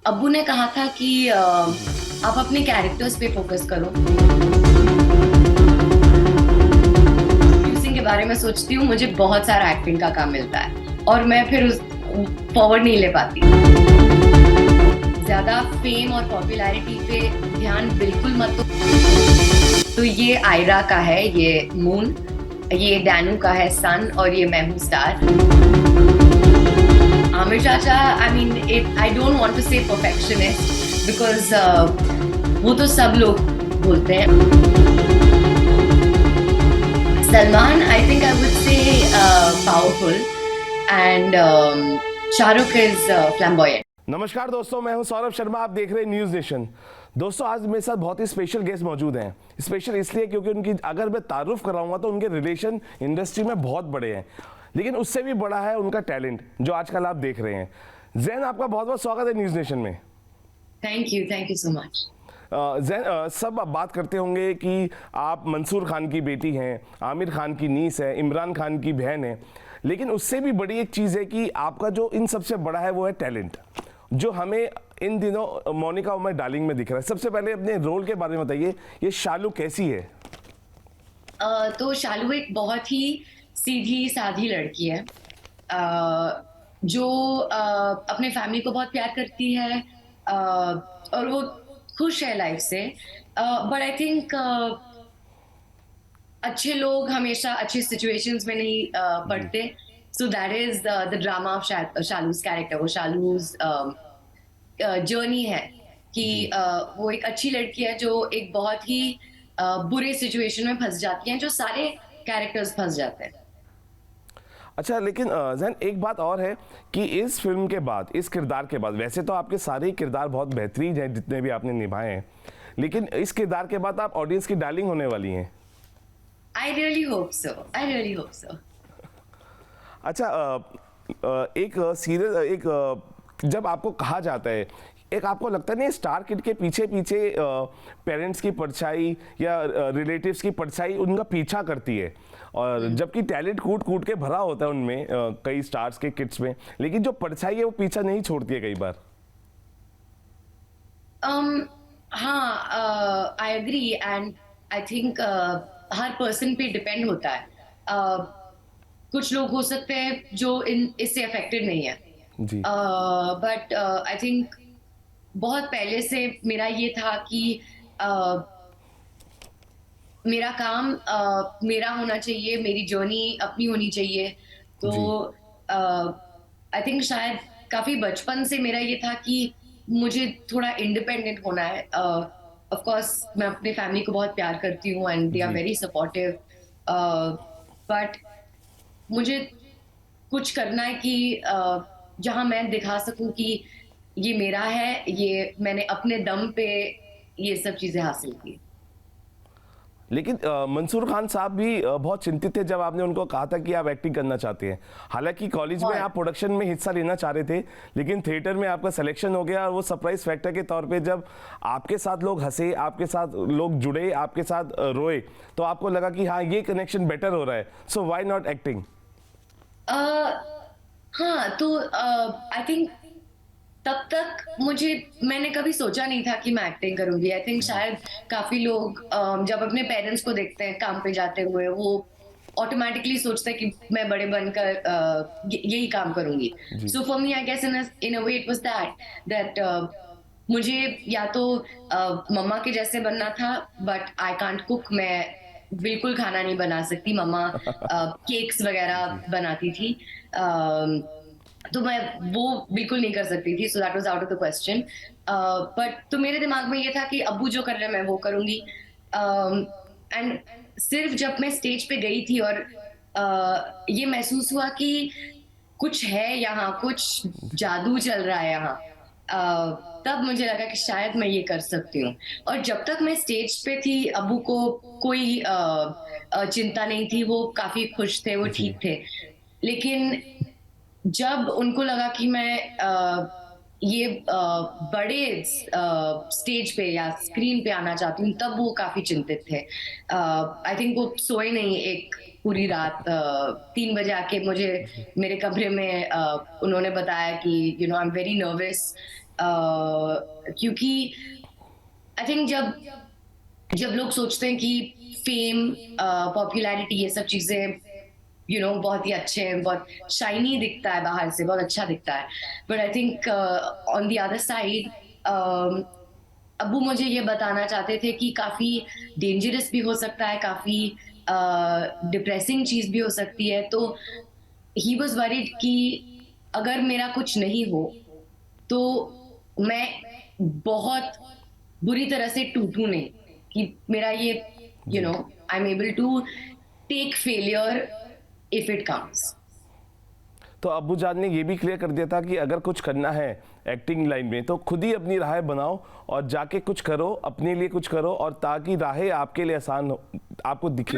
अब्बू ने कहा था कि आप अपने कैरेक्टर्स पे फोकस करो। प्रोड्यूसिंग के बारे में सोचती हूँ, मुझे बहुत सारा एक्टिंग का काम मिलता है और मैं फिर उस फॉरवर्ड नहीं ले पाती। ज्यादा फेम और पॉपुलैरिटी पे ध्यान बिल्कुल मत दो। तो ये आयरा का है, ये मून, ये डैनू का है सन, और ये मैं हूँ स्टार। आमिर चाचा, I mean it, I don't want to say perfectionist because वो तो सब लोग बोलते हैं। Salman, I think I would say powerful, and Shahrukh is flamboyant. नमस्कार दोस्तों, मैं हूं सौरभ शर्मा। आप देख रहे हैं न्यूज़ नेशन। दोस्तों, आज मेरे साथ बहुत ही स्पेशल गेस्ट मौजूद हैं। स्पेशल इसलिए क्योंकि उनकी अगर मैं तारुफ कराऊंगा तो उनके रिलेशन इंडस्ट्री में बहुत बड़े हैं, लेकिन उससे भी बड़ा है उनका टैलेंट जो आजकल आप देख रहे हैं। जैन, आपका बहुत बहुत स्वागत है न्यूज़ नेशन में। Thank you so much. Jain, सब अब बात करते होंगे कि आप मंसूर खान की बेटी हैं, आमिर खान की नीस है, इमरान खान की बहन है, लेकिन उससे भी बड़ी एक चीज़ है कि आपका जो इन सबसे बड़ा है वो है टैलेंट, जो हमें इन दिनों मोनिका उमर डार्लिंग में दिख रहा है। सबसे पहले अपने रोल के बारे में बताइए, ये शालू कैसी है? तो शालू एक बहुत ही सीधी साधी लड़की है, जो अपने फैमिली को बहुत प्यार करती है, और वो खुश है लाइफ से। बट आई थिंक अच्छे लोग हमेशा अच्छी सिचुएशंस में नहीं जी। पड़ते। So that is the drama of Shalu's character. वो शालूज जर्नी है कि जी। वो एक अच्छी लड़की है जो एक बहुत ही बुरे सिचुएशन में फंस जाती है, जो सारे कैरेक्टर्स फंस जाते हैं। अच्छा, लेकिन जैन, एक बात और है कि इस फिल्म के बाद, इस किरदार के बाद, वैसे तो आपके सारे ही किरदार बहुत बेहतरीन हैं जितने भी आपने निभाए हैं, लेकिन इस किरदार के बाद आप ऑडियंस की डार्लिंग होने वाली हैं। I really hope so, I really hope so. अच्छा, एक सीरियस एक जब आपको कहा जाता है, एक आपको लगता नहीं स्टार किड के पीछे पीछे पेरेंट्स की परछाई या रिलेटिव्स की परछाई उनका पीछा करती है, और जबकि टैलेंट कूट कूट के भरा होता है उनमें, कई स्टार्स के किड्स में, लेकिन जो परछाई है वो पीछा नहीं छोड़ती है कई बार। हाँ, I agree, and I think हर पर्सन पे डिपेंड होता है। कुछ लोग हो सकते हैं जो इन इससे अफेक्टेड नहीं है, जी। बट आई थिंक बहुत पहले से मेरा ये था कि uh, मेरा काम मेरा होना चाहिए, मेरी जर्नी अपनी होनी चाहिए। तो जी। आई थिंक शायद काफी बचपन से मेरा ये था कि मुझे थोड़ा इंडिपेंडेंट होना है। ऑफ कोर्स मैं अपने फैमिली को बहुत प्यार करती हूँ and they R G. Very supportive, but मुझे कुछ करना है कि जहां मैं दिखा सकूं कि ये मेरा है, ये मैंने अपने दम पे ये सब चीजें हासिल की। लेकिन मंसूर खान साहब भी बहुत चिंतित थे जब आपने उनको कहा था कि आप एक्टिंग करना चाहते हैं। हालांकि कॉलेज में और आप प्रोडक्शन में हिस्सा लेना चाह रहे थे, लेकिन थिएटर में आपका सिलेक्शन हो गया, और वो सरप्राइज फैक्टर के तौर पे जब आपके साथ लोग हंसे, आपके साथ लोग जुड़े, आपके साथ रोए, तो आपको लगा कि हाँ, ये कनेक्शन बेटर हो रहा है, सो व्हाई नॉट एक्टिंग? हाँ, तो आई थिंक तब तक मैंने कभी सोचा नहीं था कि मैं एक्टिंग करूंगी। आई थिंक शायद काफी लोग जब अपने पेरेंट्स को देखते हैं काम पे जाते हुए, वो ऑटोमेटिकली सोचते हैं कि मैं बड़े बनकर यही काम करूंगी। जी। So for me I guess in a way it was that मुझे या तो मम्मा के जैसे बनना था, बट आई कांट कुक। मैं बिल्कुल खाना नहीं बना सकती। मम्मा केक्स वगैरह जी। बनाती थी, तो मैं वो बिल्कुल नहीं कर सकती थी। So that was out of the question. But तो मेरे दिमाग में ये था कि अब्बू जो कर रहे हैं मैं वो करूंगी। एंड सिर्फ जब मैं स्टेज पे गई थी और ये महसूस हुआ कि कुछ है यहाँ, कुछ जादू चल रहा है यहाँ, तब मुझे लगा कि शायद मैं ये कर सकती हूँ। और जब तक मैं स्टेज पे थी, अब्बू को कोई चिंता नहीं थी, वो काफी खुश थे, वो जी। ठीक थे। लेकिन जब उनको लगा कि मैं ये बड़े स्टेज पे या स्क्रीन पे आना चाहती हूँ, तब वो काफी चिंतित थे। आई थिंक वो सोए नहीं एक पूरी रात। 3 बजे आके मुझे जी। मेरे कमरे में उन्होंने बताया कि आई एम वेरी नर्वस, क्योंकि आई थिंक जब जब लोग सोचते हैं कि फेम, पॉपुलैरिटी, ये सब चीजें बहुत ही अच्छे हैं, बहुत शाइनी दिखता है बाहर से, बहुत अच्छा दिखता है, but I think on the other side अब्बू मुझे ये बताना चाहते थे कि काफी डेंजरस भी हो सकता है, काफी डिप्रेसिंग चीज भी हो सकती है। तो ही वॉज वरीड कि अगर मेरा कुछ नहीं हो तो मैं बहुत बुरी तरह से टूटूं नहीं, कि मेरा ये I am able to take failure if it comes. तो अब्बू जान ने ये भी क्लियर कर दिया था कि अगर कुछ करना है एक्टिंग लाइन में तो खुद ही अपनी राहें बनाओ और जाके कुछ करो, अपने लिए कुछ करो, और ताकि राहें आपके लिए आसान हो, आपको दिखे।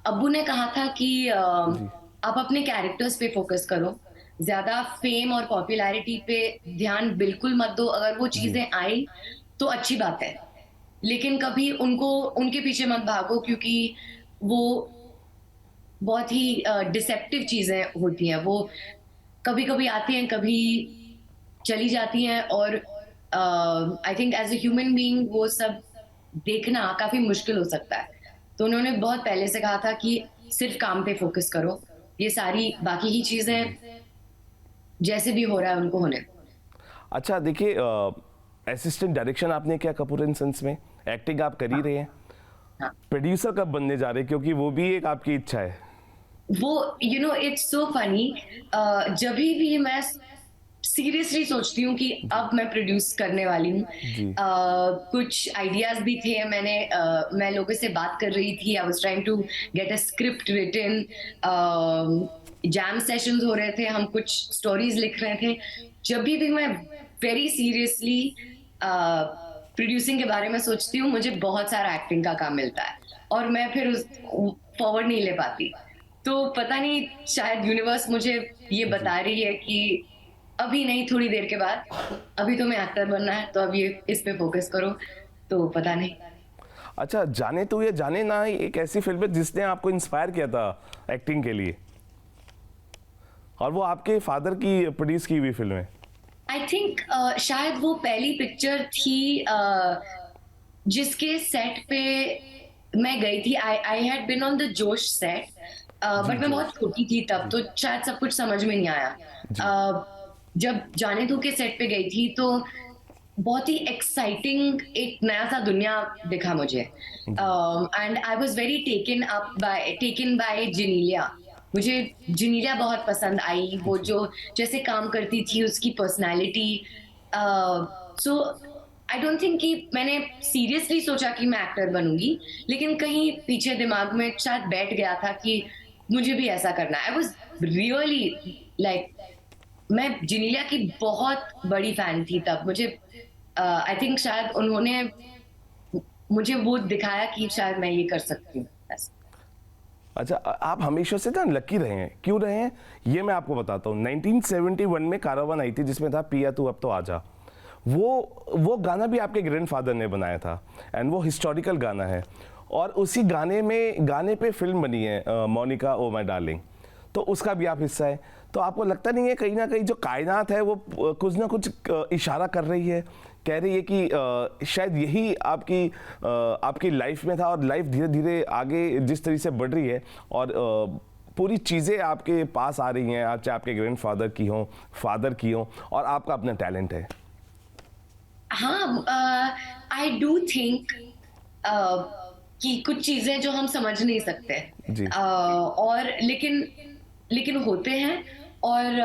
अब्बू ने कहा था कि आप अपने कैरेक्टर्स पे फोकस करो, ज्यादा फेम और पॉपुलैरिटी पे ध्यान बिल्कुल मत दो। अगर वो चीजें आई तो अच्छी बात है, लेकिन कभी उनके पीछे मत भागो, क्योंकि वो बहुत ही डिसेप्टिव चीजें होती हैं। वो कभी कभी आती हैं, कभी चली जाती हैं, और I think as a human being वो सब देखना काफी मुश्किल हो सकता है। तो उन्होंने बहुत पहले से कहा था कि सिर्फ काम पे फोकस करो, ये सारी बाकी की चीजें जैसे भी हो रहा है उनको होने। अच्छा देखिए, असिस्टेंट डायरेक्शन आपने किया कपूर एंड सन्स में, एक्टिंग आप कर ही रहे हैं, हाँ। प्रोड्यूसर कब बनने जा रहे हैं, क्योंकि वो भी एक आपकी इच्छा है। वो इट्स सो फनी, जब भी मैं सीरियसली सोचती हूँ कि अब मैं प्रोड्यूस करने वाली हूँ, कुछ आइडियाज भी थे, मैं लोगों से बात कर रही थी, I was trying to get a script written, jam sessions हो रहे थे, हम कुछ स्टोरीज लिख रहे थे। जब भी मैं वेरी सीरियसली प्रोड्यूसिंग के बारे में सोचती हूँ, मुझे बहुत सारा एक्टिंग का काम मिलता है और मैं फिर उस फॉरवर्ड नहीं ले पाती। तो पता नहीं, शायद यूनिवर्स मुझे ये बता रही है कि अभी नहीं, थोड़ी देर के बाद, अभी तुम्हें एक्टर बनना है तो अब ये इस पे फोकस करो। तो पता नहीं। अच्छा, जाने तू या जाने ना एक ऐसी फिल्म है जिसने आपको इंस्पायर किया था एक्टिंग के लिए, और वो आपके फादर की प्रोड्यूस की हुई फिल्म है। आई थिंक शायद वो पहली पिक्चर थी जिसके सेट पे मैं गई थी। I had been on the Josh set, but मैं बहुत छोटी थी तब, तो शायद सब कुछ समझ में नहीं आया। जब जाने तू के सेट पे गई थी तो बहुत ही एक्साइटिंग एक नया सा दुनिया दिखा मुझे, and I was very taken by Genelia. मुझे जिनीलिया बहुत पसंद आई, वो जो जैसे काम करती थी, उसकी personality. So I don't think कि मैंने सीरियसली सोचा कि मैं एक्टर बनूंगी, लेकिन कहीं पीछे दिमाग में शायद बैठ गया था कि मुझे भी ऐसा करना है। आई वाज रियली लाइक, मैं जिनीलिया की बहुत बड़ी फैन थी तब। मुझे आई थिंक शायद उन्होंने मुझे वो दिखाया कि शायद मैं ये कर सकती हूँ। अच्छा, आप हमेशा से ना लकी रहे हैं, क्यों रहे हैं ये मैं आपको बताता हूँ। 1971 में कारावान आई थी जिसमें था पिया तू अब तो आजा। वो गाना भी आपके ग्रैंडफादर ने बनाया था, एंड वो हिस्टोरिकल गाना है, और उसी गाने पे फिल्म बनी है मोनिका ओ माय डार्लिंग, तो उसका भी आप हिस्सा है। तो आपको लगता नहीं है कहीं ना कहीं जो कायनात है वो कुछ ना कुछ इशारा कर रही है, कह रही है कि शायद यही आपकी लाइफ में था, और लाइफ धीरे धीरे आगे जिस तरीके से बढ़ रही है और पूरी चीज़ें आपके पास आ रही हैं, चाहे आपके ग्रैंडफादर की हों, फादर की हों, और आपका अपना टैलेंट है। हाँ, आई डू थिंक कि कुछ चीजें जो हम समझ नहीं सकते, और लेकिन होते हैं, और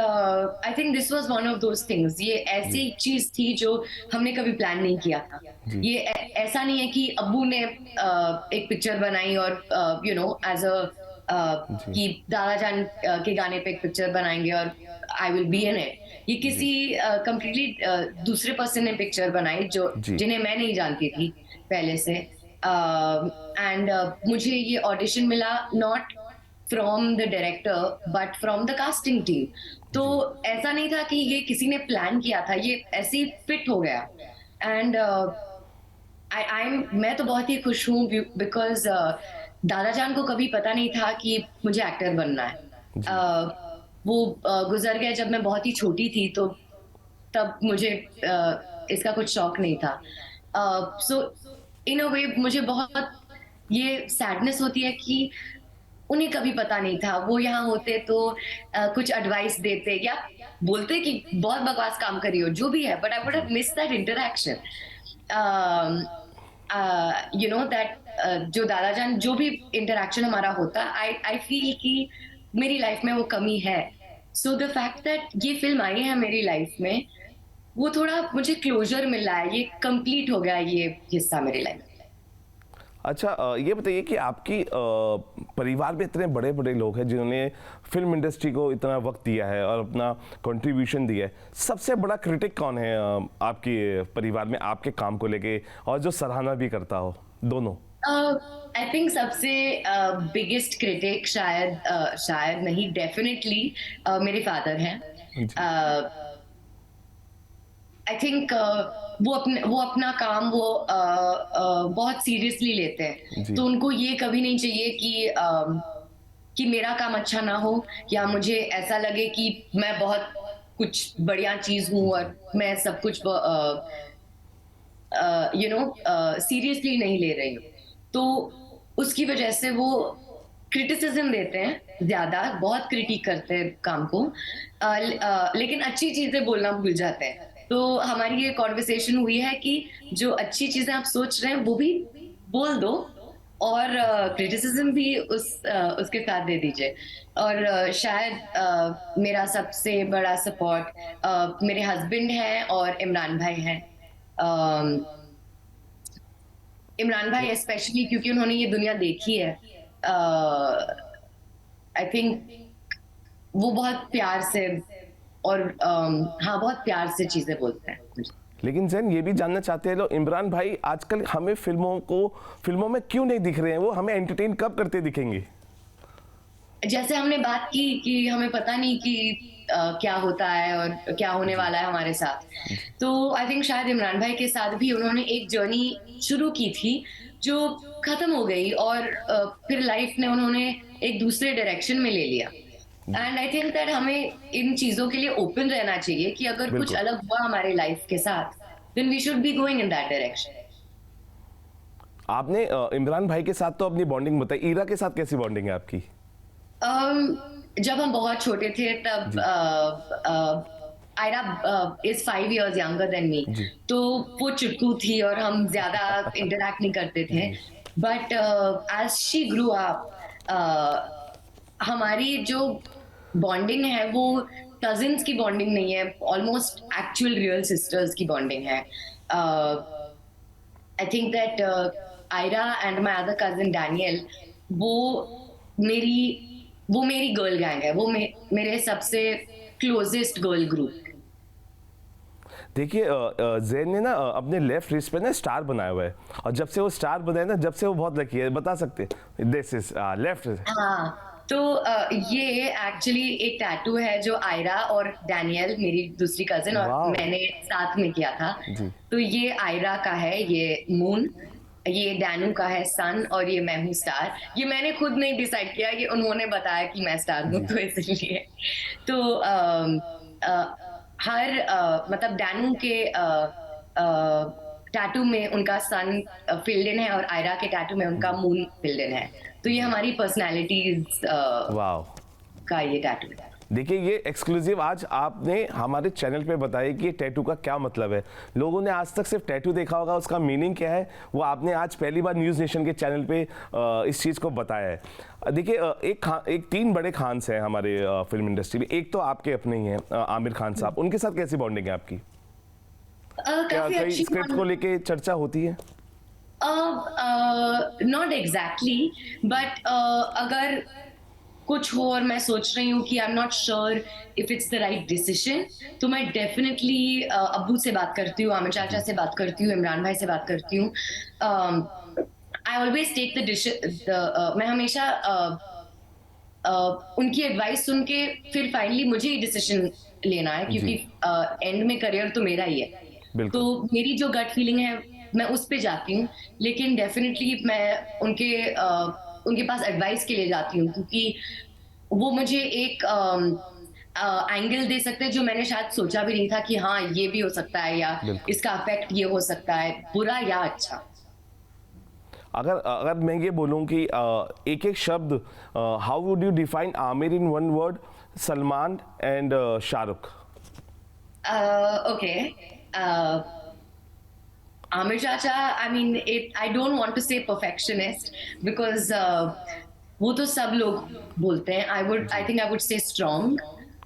I think this was one of those things. ये ऐसी चीज थी जो हमने कभी प्लान नहीं किया था। ये ऐसा नहीं है कि अब्बू ने एक पिक्चर बनाई और एज कि दादा जान के गाने पे एक पिक्चर बनाएंगे और I will be in it. ये किसी कंप्लीटली दूसरे पर्सन ने पिक्चर बनाई जो जिन्हें मैं नहीं जानती थी पहले से, एंड मुझे ये ऑडिशन मिला not from the director but from the casting team. तो ऐसा नहीं था कि ये किसी ने प्लान किया था, ये ऐसे ही फिट हो गया। एंड मैं तो बहुत ही खुश हूँ बिकॉज दादा जान को कभी पता नहीं था कि मुझे एक्टर बनना है। वो गुजर गए जब मैं बहुत ही छोटी थी, तो तब मुझे इसका कुछ शौक नहीं था। सो इन अ वे मुझे बहुत ये सैडनेस होती है कि उन्हें कभी पता नहीं था, वो यहाँ होते तो कुछ एडवाइस देते या बोलते कि बहुत बकवास काम कर रही हो, जो भी है, but I would have missed that interaction. You know that जो दादा जान जो भी इंटरेक्शन हमारा होता, आई आई फील कि मेरी लाइफ में वो कमी है। सो द फैक्ट दैट ये फिल्म आई है मेरी लाइफ में, वो थोड़ा मुझे क्लोजर मिला है, ये कंप्लीट हो गया ये हिस्सा मेरी लाइफ। अच्छा, ये बताइए कि आपकी परिवार में इतने बड़े बड़े लोग हैं जिन्होंने फिल्म इंडस्ट्री को इतना वक्त दिया है और अपना कंट्रीब्यूशन दिया है, सबसे बड़ा क्रिटिक कौन है आपके परिवार में आपके काम को लेके, और जो सराहना भी करता हो, दोनों? आई थिंक सबसे बिगेस्ट क्रिटिक शायद नहीं, डेफिनेटली मेरे फादर हैं। आई थिंक वो अपना काम बहुत सीरियसली लेते हैं, जी। तो उनको ये कभी नहीं चाहिए कि मेरा काम अच्छा ना हो या मुझे ऐसा लगे कि मैं बहुत कुछ बढ़िया चीज हूँ और मैं सब कुछ यू नो सीरियसली नहीं ले रही हूँ। तो उसकी वजह से वो क्रिटिसिज्म देते हैं, ज्यादा बहुत क्रिटिक करते हैं काम को, लेकिन अच्छी चीजें बोलना भूल जाते हैं। तो हमारी ये कॉन्वर्सेशन हुई है कि जो अच्छी चीजें आप सोच रहे हैं वो भी बोल दो, और क्रिटिसिज्म भी उसके साथ दे दीजिए। और शायद मेरा सबसे बड़ा सपोर्ट मेरे हस्बैंड हैं और इमरान भाई हैं। इमरान भाई स्पेशली क्योंकि उन्होंने ये दुनिया देखी है। आई थिंक वो बहुत प्यार से और हाँ बहुत प्यार से चीजें बोलते हैं मुझे। लेकिन जैन ये भी जानना चाहते हैं लोग, इमरान भाई आजकल हमें फिल्मों में क्यों नहीं दिख रहे हैं? वो हमें एंटरटेन कब करते दिखेंगे? जैसे हमने बात की कि हमें पता नहीं कि क्या होता है और क्या होने वाला है हमारे साथ, तो आई थिंक शायद इमरान भाई के साथ भी उन्होंने एक जर्नी शुरू की थी जो खत्म हो गई, और फिर लाइफ ने उन्होंने एक दूसरे डायरेक्शन में ले लिया। एंड आई थिंक दैट हमें इन चीजों के लिए ओपन रहना चाहिए कि अगर कुछ बिल्कुल। अलग हुआ हमारे लाइफ के साथ, then we should be going in that direction. आपने इमरान भाई के साथ तो अपनी बॉन्डिंग बताई, ईरा के साथ कैसी बॉन्डिंग है आपकी? जब हम बहुत छोटे थे तब Aira is 5 years younger than me, तो वो चुटकू थी और हम ज्यादा इंटरेक्ट नहीं करते थे। But as she grew up, हमारी जो बॉन्डिंग है वो कजिन्स की बॉन्डिंग नहीं है, ऑलमोस्ट एक्चुअल रियल सिस्टर्स की बॉन्डिंग है। I think that Aira and my other cousin Daniel, वो मेरी गर्ल गैंग है, वो मेरे सबसे क्लोजेस्ट गर्ल ग्रुप। देखिए, जैन ने ना अपने लेफ्ट रिस्ट पे ना स्टार बनाया हुआ है, और जब से वो स्टार बनाया ना, जब से वो बहुत लकी है। बता सकते हैं? This is left. हाँ, तो ये एक्चुअली एक टैटू है जो आयरा और डैनियल, मेरी दूसरी कजिन, और Wow. मैंने साथ में किया था। जी। तो ये आयरा का है, ये मून, ये डैनू का है सन, और ये मैं हूँ स्टार। ये मैंने खुद नहीं डिसाइड किया, ये उन्होंने बताया कि मैं स्टार हूँ, तो इसलिए। तो मतलब डैनू के टैटू में उनका सन फिल्ड इन है और आयरा के टैटू में उनका मून फिल्ड इन है। तो ये हमारी पर्सनैलिटीज वाह। का ये टैटू है। देखिए, ये एक्सक्लूसिव आज आपने हमारे चैनल पे बताया कि टैटू का क्या मतलब है। लोगों ने आज तक सिर्फ टैटू देखा होगा, उसका मीनिंग क्या है वो आपने आज पहली बार न्यूज़ नेशन के चैनल पे इस चीज़ को बताया है। देखिए, एक 3 बड़े खान्स हैं हमारे फिल्म इंडस्ट्री में। एक तो आपके अपने ही हैं, आमिर खान साहब, उनके साथ कैसी बॉन्डिंग है आपकी? क्या काफी कई अच्छी स्क्रिप्ट को लेके चर्चा होती है? नॉट एग्जैक्टली, बट अगर कुछ हो और मैं सोच रही हूँ कि I am not sure if it's the right decision, तो मैं डेफिनेटली अब्बू से बात करती हूँ, आमिर चाचा से बात करती हूँ, इमरान भाई से बात करती हूँ। आई ऑलवेज टेक द मैं हमेशा उनकी एडवाइस सुन के फिर फाइनली मुझे ही डिसीजन लेना है, क्योंकि एंड में करियर तो मेरा ही है। बिल्कुल। तो मेरी जो गट फीलिंग है मैं उस पे जाती हूँ, लेकिन डेफिनेटली मैं उनके पास एडवाइस के लिए जाती हूँ, क्योंकि वो मुझे एक एंगल दे सकते हैं जो मैंने शायद सोचा भी नहीं था कि हाँ ये भी हो सकता है, या बिल्कुल। इसका इफेक्ट ये हो सकता है, बुरा या अच्छा। अगर अगर मैं ये बोलूं कि एक एक शब्द, how would you define Aamir in one word, Salman and Shahrukh? Okay, Amir Chacha, I mean, I don't want to say perfectionist because वो तो सब लोग बोलते हैं. I think I would say strong.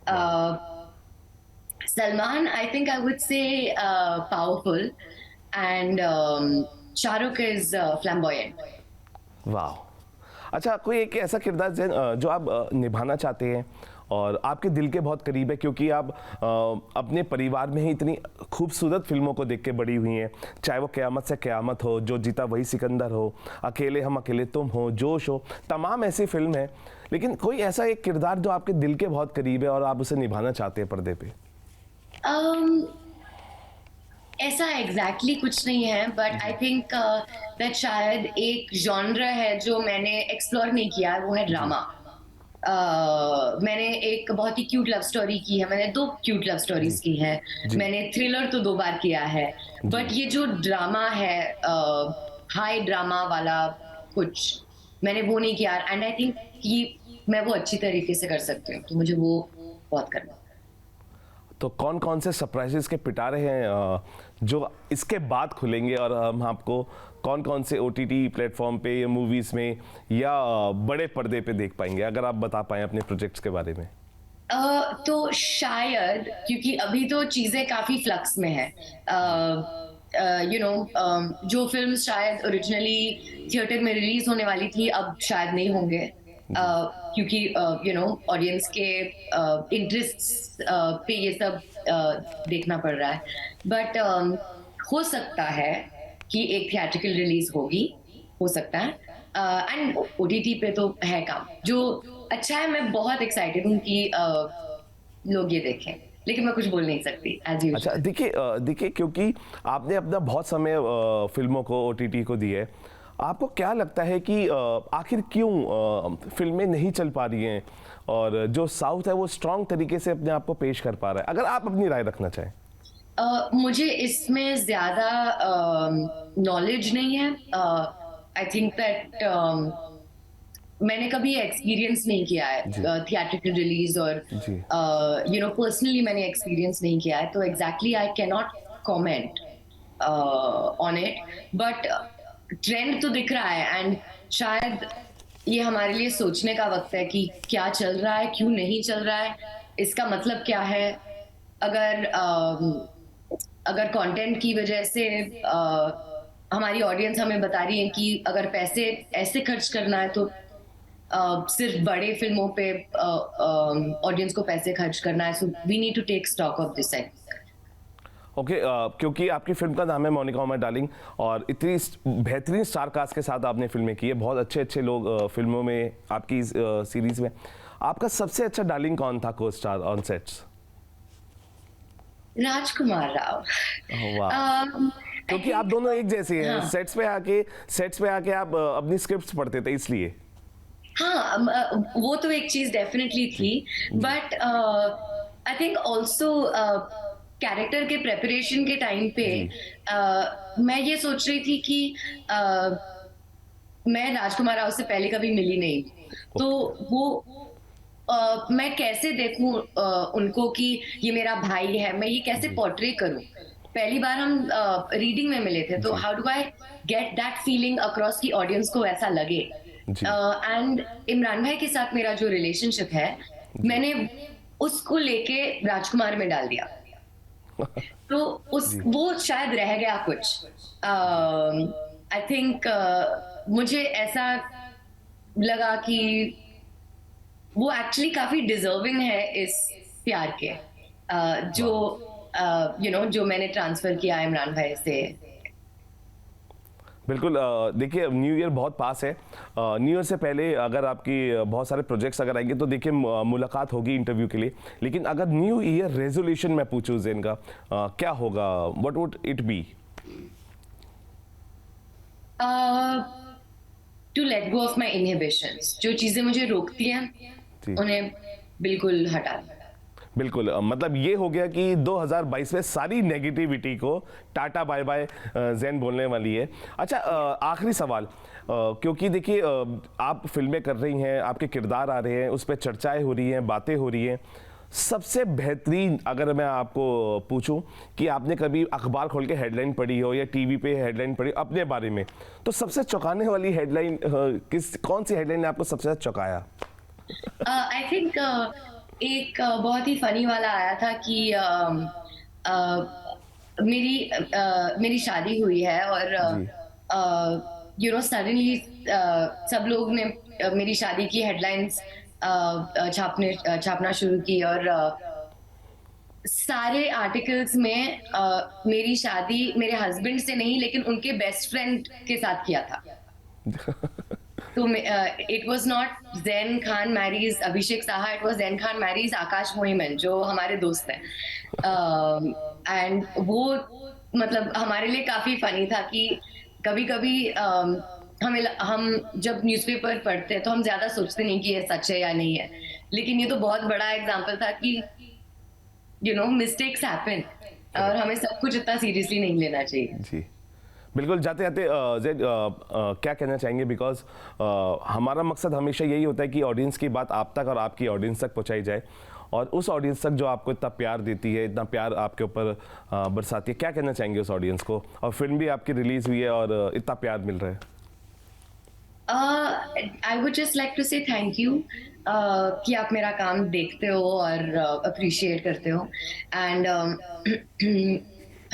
Uh, Salman, I think I would say powerful, and Shah Rukh is flamboyant. वाह। अच्छा, कोई एक ऐसा किरदार जो आप निभाना चाहते हैं और आपके दिल के बहुत करीब है, क्योंकि आप अपने परिवार में ही इतनी खूबसूरत फिल्मों को देख के बड़ी हुई हैं, चाहे वो क़यामत से क़यामत हो, जो जीता वही सिकंदर हो, अकेले हम अकेले तुम हो, जोश हो, तमाम ऐसी फिल्म है, लेकिन कोई ऐसा एक किरदार जो आपके दिल के बहुत करीब है और आप उसे निभाना चाहते हैं पर्दे पे? ऐसा एग्जैक्टली कुछ नहीं है, बट आई थिंक दैट शायद एक जॉनर है जो मैंने एक्सप्लोर नहीं किया है, वो है ड्रामा. मैंने एक बहुत ही क्यूट लव स्टोरी की है, मैंने 2 क्यूट लव स्टोरीज की है, जी। मैंने थ्रिलर तो 2 बार किया है, बट ये जो ड्रामा है, हाई ड्रामा वाला कुछ, मैंने वो नहीं किया. एंड आई थिंक कि मैं वो अच्छी तरीके से कर सकती हूँ, तो मुझे वो बहुत करना है. तो कौन कौन से सरप्राइजेस के पिटारे हैं जो इसके बाद खुलेंगे, और हम आपको कौन कौन से OTT प्लेटफॉर्म पे या मूवीज़ में या बड़े पर्दे पे देख पाएंगे, अगर आप बता पाएं अपने प्रोजेक्ट्स के बारे में? तो शायद, क्योंकि अभी तो चीजें काफी फ्लक्स में है, जो फिल्म शायद ओरिजिनली थिएटर में रिलीज होने वाली थी अब शायद नहीं होंगे, क्योंकि ऑडियंस के इंटरेस्ट पे ये सब देखना पड़ रहा है. बट हो सकता है कि एक थिएट्रिकल रिलीज होगी, हो सकता है. एंड OTT पे तो है काम जो अच्छा है. मैं बहुत एक्साइटेड हूँ कि लोग ये देखें, लेकिन मैं कुछ बोल नहीं सकती एज यूजुअल. अच्छा, देखिए क्योंकि आपने अपना बहुत समय फिल्मों को, OTT को दिया है, आपको क्या लगता है कि आखिर क्यों फिल्में नहीं चल पा रही हैं और जो साउथ है वो स्ट्रॉन्ग तरीके से अपने आप को पेश कर पा रहा है? अगर आप अपनी राय रखना चाहें. मुझे इसमें ज्यादा नॉलेज नहीं है. आई थिंक दैट मैंने कभी एक्सपीरियंस नहीं किया है थिएट्रिकल रिलीज, और जी। पर्सनली मैंने एक्सपीरियंस नहीं किया है, तो exactly I can not comment on it. But trend तो दिख रहा है, एंड शायद ये हमारे लिए सोचने का वक्त है कि क्या चल रहा है, क्यों नहीं चल रहा है, इसका मतलब क्या है. अगर कंटेंट की वजह से हमारी ऑडियंस हमें बता रही है कि अगर पैसे ऐसे खर्च करना है तो सिर्फ बड़े फिल्मों पे ऑडियंस को पैसे खर्च करना है. So we need to take stock of this. Okay, क्योंकि आपकी फिल्म का नाम है मोनिका उमर डार्लिंग, और इतनी बेहतरीन स्टार कास्ट के साथ आपने फिल्में की है, बहुत अच्छे अच्छे लोग फिल्मों में, आपकी सीरीज में. आपका सबसे अच्छा डार्लिंग कौन था को स्टार ऑन सेट्स? राजकुमार राव. वाह, क्योंकि आप दोनों एक जैसे हैं. हाँ. सेट्स पे आके आप अपनी स्क्रिप्ट्स पढ़ते थे इसलिए. हाँ, वो तो एक चीज डेफिनेटली थी, but I think also character के प्रेपरेशन के टाइम पे मैं ये सोच रही थी कि मैं राजकुमार राव से पहले कभी मिली नहीं, तो वो मैं कैसे देखूं उनको कि ये मेरा भाई है, मैं ये कैसे पोर्ट्रे करूं. पहली बार हम रीडिंग में मिले थे, तो how do I get that feeling across की ऑडियंस को ऐसा लगे. एंड इमरान भाई के साथ मेरा जो रिलेशनशिप है, मैंने उसको लेके राजकुमार में डाल दिया. तो वो शायद रह गया कुछ. आई थिंक मुझे ऐसा लगा कि वो एक्चुअली काफी डिजर्विंग है इस प्यार के, जो मैंने ट्रांसफर किया इमरान भाई से. बिल्कुल. देखिए, न्यू ईयर बहुत पास है. न्यू ईयर से पहले अगर आपकी बहुत सारे प्रोजेक्ट्स अगर आएंगे तो देखिए मुलाकात होगी इंटरव्यू के लिए. लेकिन अगर न्यू ईयर रेजोल्यूशन मैं पूछूं ज़ेन का, क्या होगा? What would it be? To let go of my inhibitions. जो चीजें मुझे रोकती हैं उन्हें बिल्कुल हटा दें. बिल्कुल मतलब ये हो गया कि 2022 में सारी नेगेटिविटी को टाटा बाय बाय जैन बोलने वाली है। अच्छा आखिरी सवाल क्योंकि देखिए आप फिल्में कर रही हैं, आपके किरदार आ रहे हैं, उस पर चर्चाएं हो रही हैं, बातें हो रही हैं, सबसे बेहतरीन अगर मैं आपको पूछूं कि आपने कभी अखबार खोल के हेडलाइन पढ़ी हो या टीवी पे हेडलाइन पढ़ी अपने बारे में, तो सबसे चौंकाने वाली हेडलाइन कौन सी हेडलाइन ने आपको सबसे ज़्यादा चौंकाया? आई थिंक एक बहुत ही फनी वाला आया था कि मेरी शादी हुई है और जी यू नो सडनली सब लोग ने मेरी शादी की हेडलाइंस छापना शुरू की और सारे आर्टिकल्स में मेरी शादी मेरे हस्बैंड से नहीं लेकिन उनके बेस्ट फ्रेंड के साथ किया था। तो it was not Zain Khan marries Abhishek Saha, it was Zain Khan marries Akash Mohiman जो हमारे दोस्त हैं। एंड वो मतलब हमारे लिए काफी फनी था कि कभी कभी हम जब न्यूज़पेपर पढ़ते हैं तो हम ज्यादा सोचते नहीं कि ये सच है या नहीं है, लेकिन ये तो बहुत बड़ा एग्जाम्पल था कि यू नो मिस्टेक्स हैपन और हमें सब कुछ इतना सीरियसली नहीं लेना चाहिए। जी बिल्कुल। जाते जाते जैद क्या कहना चाहेंगे, बिकॉज हमारा मकसद हमेशा यही होता है कि ऑडियंस की बात आप तक और आपकी ऑडियंस तक पहुंचाई जाए, और उस ऑडियंस तक जो आपको इतना प्यार देती है, इतना प्यार आपके ऊपर बरसाती है, क्या कहना चाहेंगे उस ऑडियंस को? और फिल्म भी आपकी रिलीज हुई है और इतना प्यार मिल रहा है। I would just like to say thank you कि आप मेरा काम देखते हो और अप्रिशिएट करते हो एंड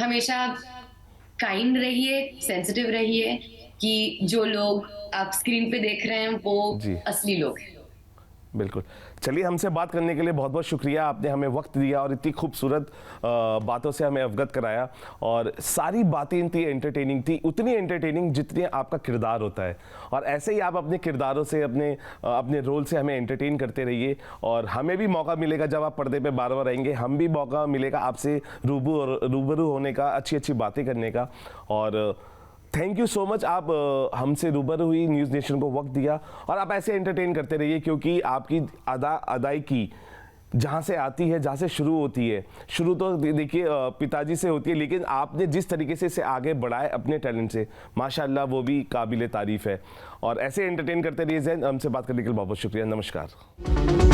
हमेशा काइंड रहिए, सेंसिटिव रहिए कि जो लोग आप स्क्रीन पे देख रहे हैं वो जी। असली लोग हैं। बिल्कुल। चलिए हमसे बात करने के लिए बहुत बहुत शुक्रिया, आपने हमें वक्त दिया और इतनी खूबसूरत बातों से हमें अवगत कराया, और सारी बातें इतनी एंटरटेनिंग थी, उतनी एंटरटेनिंग जितनी आपका किरदार होता है, और ऐसे ही आप अपने किरदारों से अपने रोल से हमें एंटरटेन करते रहिए, और हमें भी मौका मिलेगा जब आप पर्दे पे बार बार आएंगे, हम भी मौका मिलेगा आपसे रूबरू होने का, अच्छी अच्छी बातें करने का। और थैंक यू सो मच, आप हमसे रूबरू हुई, न्यूज़ नेशन को वक्त दिया, और आप ऐसे एंटरटेन करते रहिए, क्योंकि आपकी अदायकी जहाँ से आती है, जहाँ से शुरू होती है, शुरू तो देखिए पिताजी से होती है, लेकिन आपने जिस तरीके से इसे आगे बढ़ाए अपने टैलेंट से, माशाल्लाह वो भी काबिले तारीफ़ है। और ऐसे एंटरटेन करते रहिए। जैन, हमसे बात करने के लिए बहुत बहुत शुक्रिया। नमस्कार।